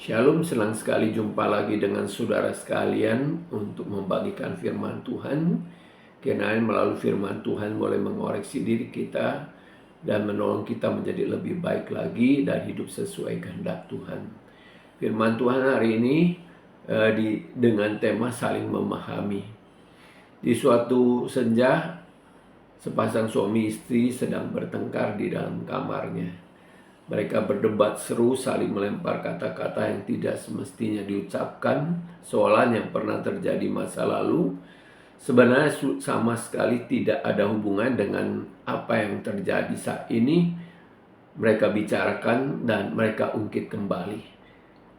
Shalom, senang sekali jumpa lagi dengan saudara sekalian untuk membagikan firman Tuhan. Kiranya melalui firman Tuhan boleh mengoreksi diri kita dan menolong kita menjadi lebih baik lagi dan hidup sesuai kehendak Tuhan. Firman Tuhan hari ini dengan tema saling memahami. Di suatu senja, sepasang suami istri sedang bertengkar di dalam kamarnya. Mereka berdebat seru, saling melempar kata-kata yang tidak semestinya diucapkan, seolah yang pernah terjadi masa lalu sebenarnya sama sekali tidak ada hubungan dengan apa yang terjadi saat ini. Mereka bicarakan dan mereka ungkit kembali.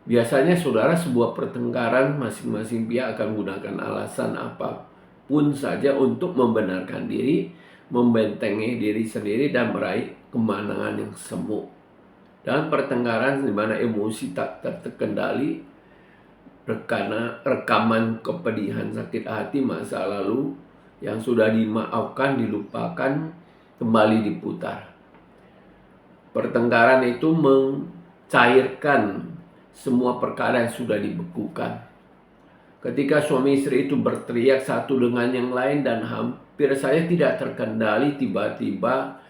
Biasanya saudara, sebuah pertengkaran masing-masing pihak akan menggunakan alasan apapun saja untuk membenarkan diri, membentengi diri sendiri dan meraih kemenangan yang semu. Dalam pertengkaran di mana emosi tak terkendali, rekaman kepedihan, sakit hati masa lalu yang sudah dimaafkan, dilupakan, kembali diputar. Pertengkaran itu mencairkan semua perkara yang sudah dibekukan. Ketika suami istri itu berteriak satu dengan yang lain dan hampir saja tidak terkendali, tiba-tiba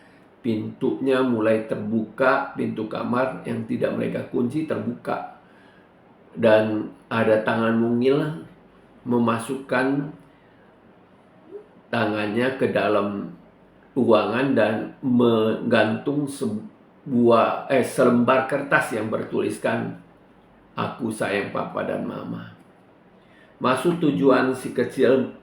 pintunya mulai terbuka, pintu kamar yang tidak mereka kunci terbuka. Dan ada tangan mungil memasukkan tangannya ke dalam ruangan dan menggantung selembar kertas yang bertuliskan, "Aku sayang papa dan mama." Maksud tujuan si kecil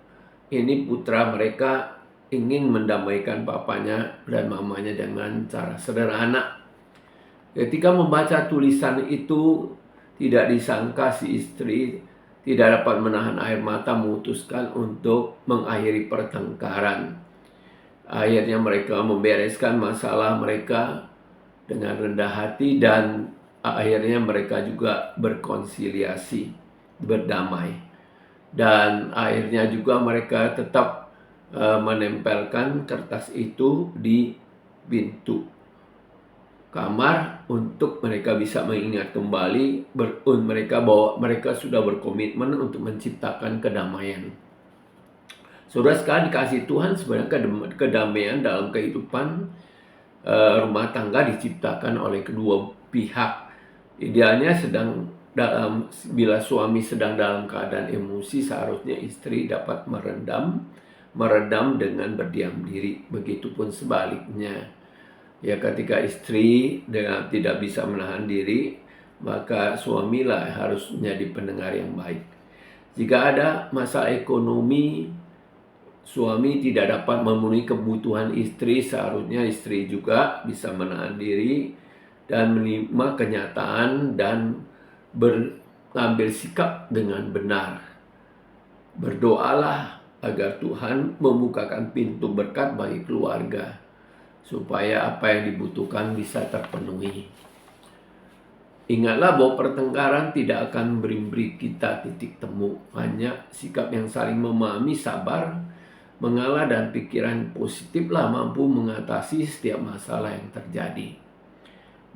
ini, putra mereka ingin mendamaikan papanya dan mamanya dengan cara sederhana. Ketika membaca tulisan itu, tidak disangka si istri tidak dapat menahan air mata, memutuskan untuk mengakhiri pertengkaran. Akhirnya mereka membereskan masalah mereka dengan rendah hati dan akhirnya mereka juga berkonsiliasi, berdamai. Dan akhirnya juga mereka tetap menempelkan kertas itu di pintu kamar untuk mereka bisa mengingat kembali mereka bahwa mereka sudah berkomitmen untuk menciptakan kedamaian. Saudara sekalian dikasih Tuhan, sebenarnya kedamaian dalam kehidupan rumah tangga diciptakan oleh kedua pihak. Idealnya bila suami sedang dalam keadaan emosi, seharusnya istri dapat meredam dengan berdiam diri. Begitupun sebaliknya. Ya, ketika istri tidak bisa menahan diri, maka suamilah harus menjadi pendengar yang baik. Jika ada masalah ekonomi, suami tidak dapat memenuhi kebutuhan istri, seharusnya istri juga bisa menahan diri dan menerima kenyataan dan mengambil sikap dengan benar. Berdoalah agar Tuhan membukakan pintu berkat bagi keluarga, supaya apa yang dibutuhkan bisa terpenuhi. Ingatlah bahwa pertengkaran tidak akan memberi kita titik temu. Hanya sikap yang saling memahami, sabar, mengalah, dan pikiran positiflah mampu mengatasi setiap masalah yang terjadi.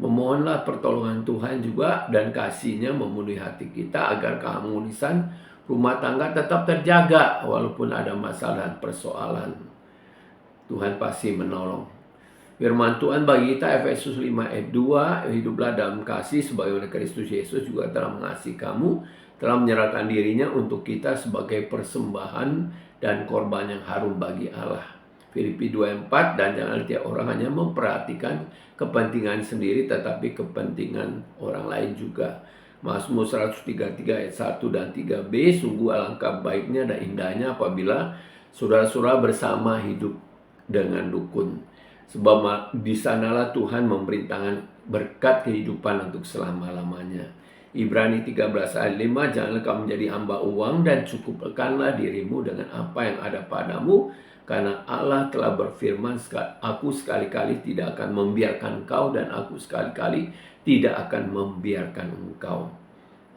Memohonlah pertolongan Tuhan juga dan kasih-Nya memenuhi hati kita agar keharmonisan rumah tangga tetap terjaga walaupun ada masalah dan persoalan. Tuhan pasti menolong. Firman Tuhan bagi kita Efesus 5 ayat 2, hiduplah dalam kasih sebagaimana Kristus Yesus juga telah mengasihi kamu, telah menyerahkan dirinya untuk kita sebagai persembahan dan korban yang harum bagi Allah. Filipi 2:4, dan jangan tiap orang hanya memperhatikan kepentingan sendiri tetapi kepentingan orang lain juga. Mazmur 133 ayat 1 dan 3b, sungguh alangkah baiknya dan indahnya apabila saudara-saudara bersama hidup dengan rukun. Sebab di sanalah Tuhan memerintahkan berkat kehidupan untuk selama-lamanya. Ibrani 13 ayat 5, janganlah kamu menjadi hamba uang dan cukupkanlah dirimu dengan apa yang ada padamu, karena Allah telah berfirman, aku sekali-kali tidak akan membiarkan engkau dan aku sekali-kali tidak akan membiarkan engkau.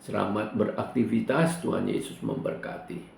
Selamat beraktivitas, Tuhan Yesus memberkati.